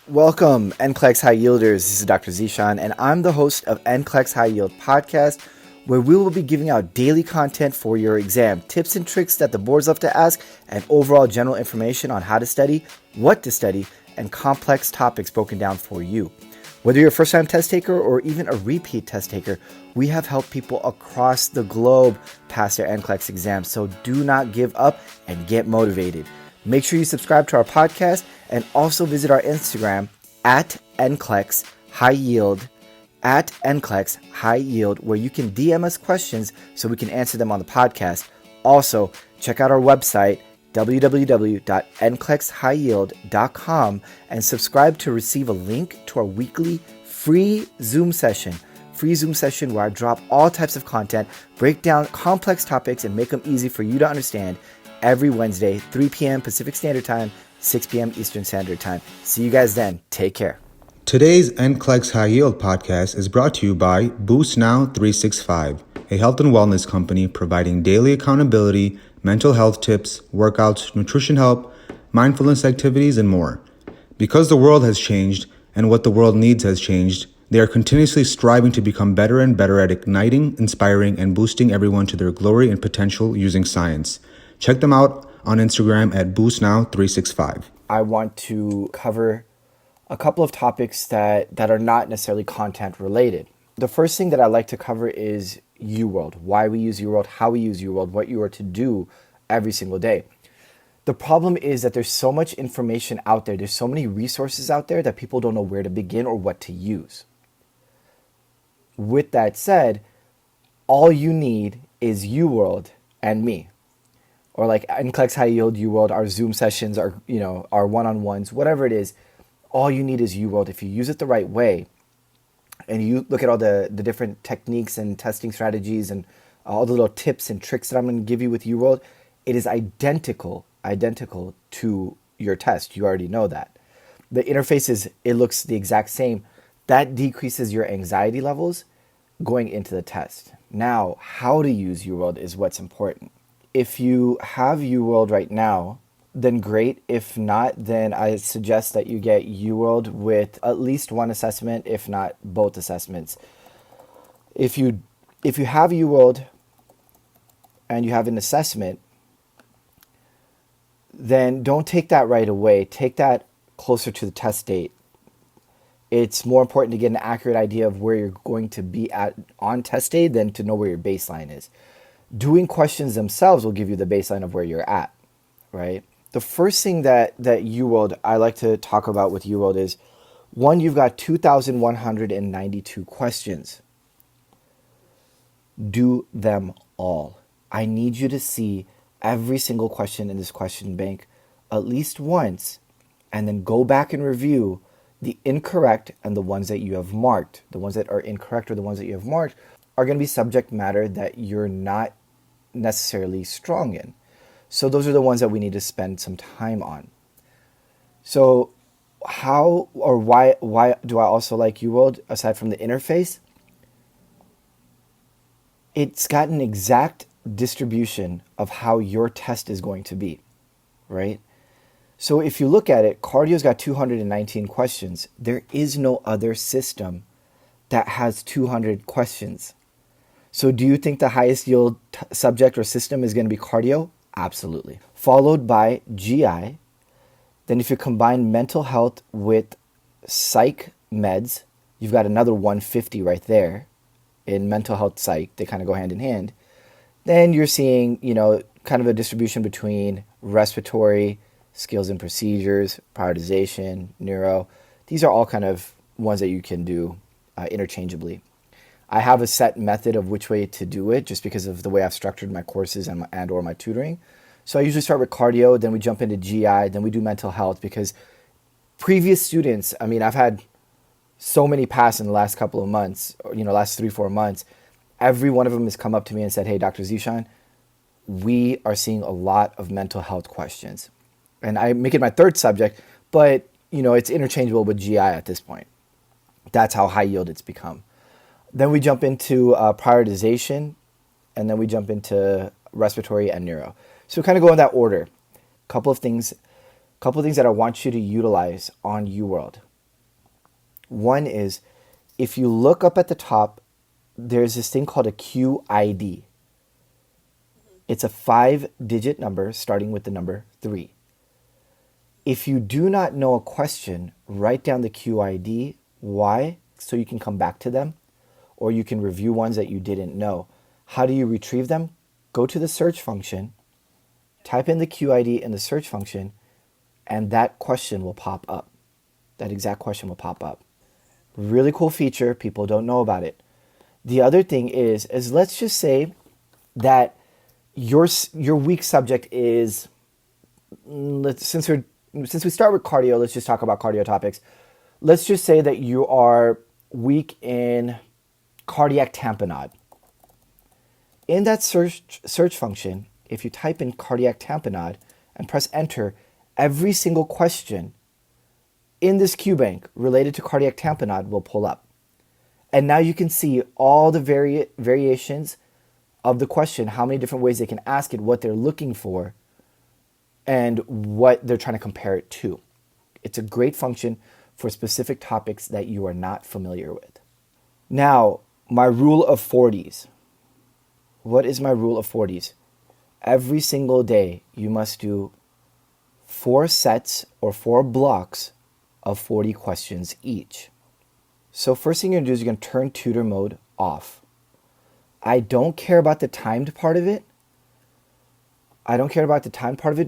Welcome, NCLEX High Yielders. This is Dr. Zeeshan, and I'm the host of NCLEX High Yield podcast, where we will be giving out daily content for your exam, tips and tricks that the boards love to ask, and overall general information on how to study, what to study, and complex topics broken down for you. Whether you're a first-time test taker or even a repeat test taker, we have helped people across the globe pass their NCLEX exams, so do not give up and get motivated. Make sure you subscribe to our podcast and also visit our Instagram at NCLEX High Yield, at NCLEX High Yield, where you can DM us questions so we can answer them on the podcast. Also, check out our website, www.nclexhighyield.com, and subscribe to receive a link to our weekly free Zoom session where I drop all types of content, break down complex topics, and make them easy for you to understand every Wednesday, 3 p.m. Pacific Standard Time, 6 p.m. Eastern Standard Time. See you guys then. Take care. Today's NCLEX High Yield podcast is brought to you by Boost Now 365, a health and wellness company providing daily accountability, mental health tips, workouts, nutrition help, mindfulness activities, and more. Because the world has changed and what the world needs has changed, they are continuously striving to become better and better at igniting, inspiring, and boosting everyone to their glory and potential using science. Check them out on Instagram at BoostNow365. I want to cover a couple of topics that are not necessarily content related. The first thing that I like to cover is UWORLD, why we use UWORLD, how we use UWORLD, what you are to do every single day. The problem is that there's so much information out there, there's so many resources out there that people don't know where to begin or what to use. With that said, all you need is UWORLD and me. Or like NCLEX High Yield, UWORLD, our Zoom sessions, our one-on-ones, whatever it is, all you need is UWORLD. If you use it the right way, and you look at all the different techniques and testing strategies and all the little tips and tricks that I'm going to give you with UWORLD, it is identical to your test. You already know that. The interface it looks the exact same. That decreases your anxiety levels going into the test. Now, how to use UWORLD is what's important. If you have UWorld right now, then great. If not, then I suggest that you get UWorld with at least one assessment, if not both assessments. If you have UWorld and you have an assessment, then don't take that right away. Take that closer to the test date. It's more important to get an accurate idea of where you're going to be at on test day than to know where your baseline is. Doing questions themselves will give you the baseline of where you're at, right? The first thing that UWorld, I like to talk about with UWorld is, one, you've got 2,192 questions. Do them all. I need you to see every single question in this question bank at least once, and then go back and review the incorrect and the ones that you have marked. The ones that are incorrect or the ones that you have marked are going to be subject matter that you're not necessarily strong in. So those are the ones that we need to spend some time on. So how or why do I also like UWorld aside from the interface? It's got an exact distribution of how your test is going to be, right? So if you look at it, cardio's got 219 questions. There is no other system that has 200 questions. So do you think the highest yield subject or system is going to be cardio? Absolutely. Followed by GI. Then if you combine mental health with psych meds, you've got another 150 right there in mental health psych. They kind of go hand in hand. Then you're seeing, kind of a distribution between respiratory, skills and procedures, prioritization, neuro. These are all kind of ones that you can do interchangeably. I have a set method of which way to do it just because of the way I've structured my courses and or my tutoring. So I usually start with cardio, then we jump into GI, then we do mental health, because previous students, I've had so many pass in the last couple of months, last 3-4 months. Every one of them has come up to me and said, "Hey, Dr. Zeeshan, we are seeing a lot of mental health questions." And I make it my third subject, but it's interchangeable with GI at this point. That's how high yield it's become. Then we jump into prioritization, and then we jump into respiratory and neuro. So kind of go in that order. Couple of things that I want you to utilize on UWorld. One is, if you look up at the top, there's this thing called a QID. It's a 5-digit number starting with the number 3. If you do not know a question, write down the QID. Why? So you can come back to them, or you can review ones that you didn't know. How do you retrieve them? Go to the search function, type in the QID in the search function, and that question will pop up. That exact question will pop up. Really cool feature. People don't know about it. The other thing is let's just say that your weak subject is, since we start with cardio, let's just talk about cardio topics. Let's just say that you are weak in cardiac tamponade. In that search function, if you type in cardiac tamponade and press enter, every single question in this QBank related to cardiac tamponade will pull up. And now you can see all the variations of the question, how many different ways they can ask it, what they're looking for, and what they're trying to compare it to. It's a great function for specific topics that you are not familiar with. Now, my rule of 40s. What is my rule of 40s? Every single day, you must do 4 sets or 4 blocks of 40 questions each. So first thing you're going to do is you're going to turn tutor mode off. I don't care about the timed part of it.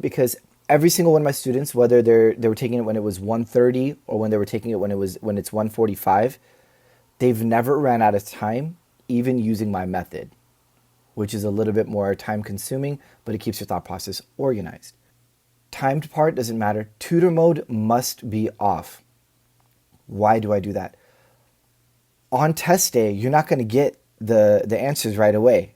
Because every single one of my students, whether they were taking it when it was 1:30 or when they were taking it when it's 1:45, they've never ran out of time even using my method, which is a little bit more time consuming, but it keeps your thought process organized. Timed part doesn't matter. Tutor mode must be off. Why do I do that? On test day, you're not going to get the answers right away.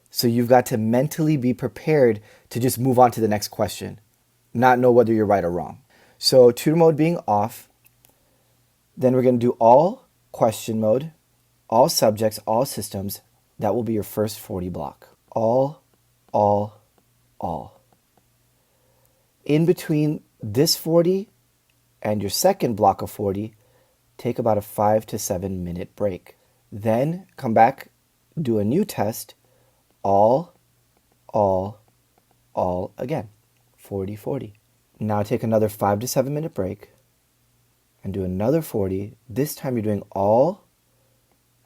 So you've got to mentally be prepared to just move on to the next question, not know whether you're right or wrong. So tutor mode being off, then we're going to do all question mode, all subjects, all systems. That will be your first 40 block. All. In between this 40 and your second block of 40, take about a 5 to 7 minute break. Then come back, do a new test, all again, 40. Now take another 5 to 7 minute break and do another 40. This time you're doing all,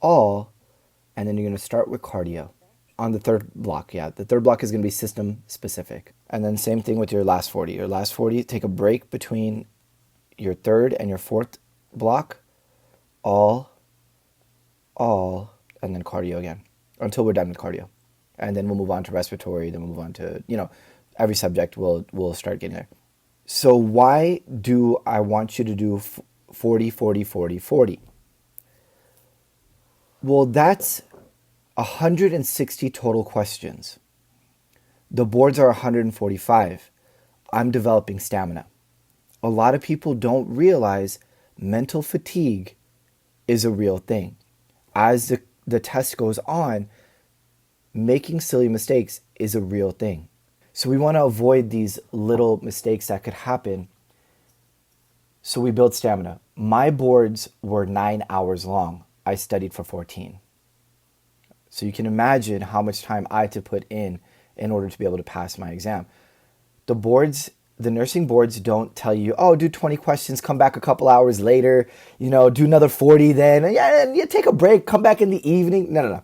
and then you're going to start with cardio on the third block. Yeah, the third block is going to be system specific. And then same thing with your last 40. Your last 40, take a break between your third and your fourth block, all, and then cardio again until we're done with cardio. And then we'll move on to respiratory, then we'll move on to, every subject will start getting there. So why do I want you to do 40? Well, that's 160 total questions. The boards are 145. I'm developing stamina. A lot of people don't realize mental fatigue is a real thing. As the test goes on, making silly mistakes is a real thing. So we want to avoid these little mistakes that could happen. So we build stamina. My boards were 9 hours long. I studied for 14. So you can imagine how much time I had to put in order to be able to pass my exam. The nursing boards don't tell you, oh, do 20 questions, come back a couple hours later, do another 40 then. Yeah, take a break, come back in the evening. No.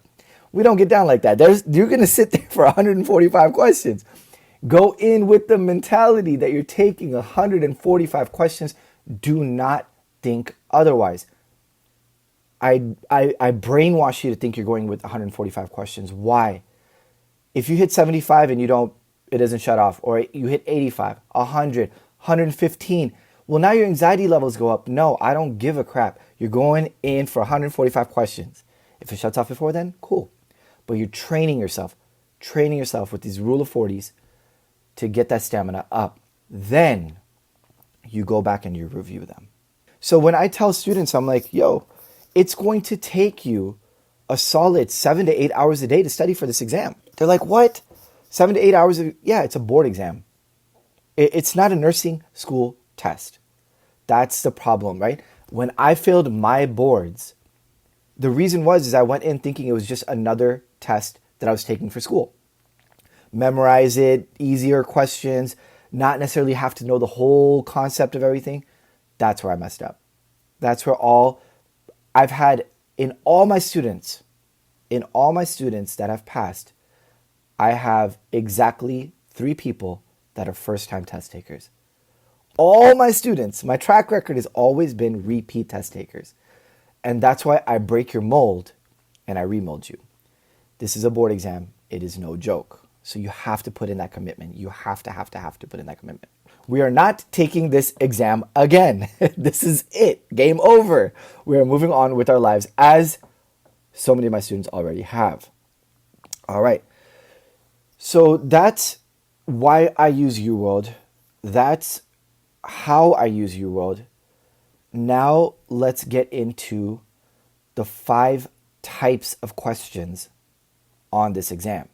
We don't get down like that. You're going to sit there for 145 questions. Go in with the mentality that you're taking 145 questions. Do not think otherwise. I brainwash you to think you're going with 145 questions. Why? If you hit 75 and it doesn't shut off, or you hit 85, 100, 115, well, now your anxiety levels go up. No, I don't give a crap. You're going in for 145 questions. If it shuts off before then, cool. But you're training yourself with these rule of 40s to get that stamina up. Then you go back and you review them. So when I tell students, I'm like, it's going to take you a solid 7 to 8 hours a day to study for this exam. They're like, what? 7 to 8 hours? Yeah, it's a board exam. It's not a nursing school test. That's the problem, right? When I failed my boards, the reason was I went in thinking it was just another test that I was taking for school. Memorize it, easier questions, not necessarily have to know the whole concept of everything. That's where I messed up. That's where I've had in all my students that have passed, I have exactly 3 people that are first-time test takers. All my students, my track record has always been repeat test takers. And that's why I break your mold and I remold you. This is a board exam. It is no joke. So you have to put in that commitment. You have to put in that commitment. We are not taking this exam again. This is it. Game over. We are moving on with our lives, as so many of my students already have. All right. So that's why I use UWorld. That's how I use UWorld. Now let's get into the 5 types of questions on this exam.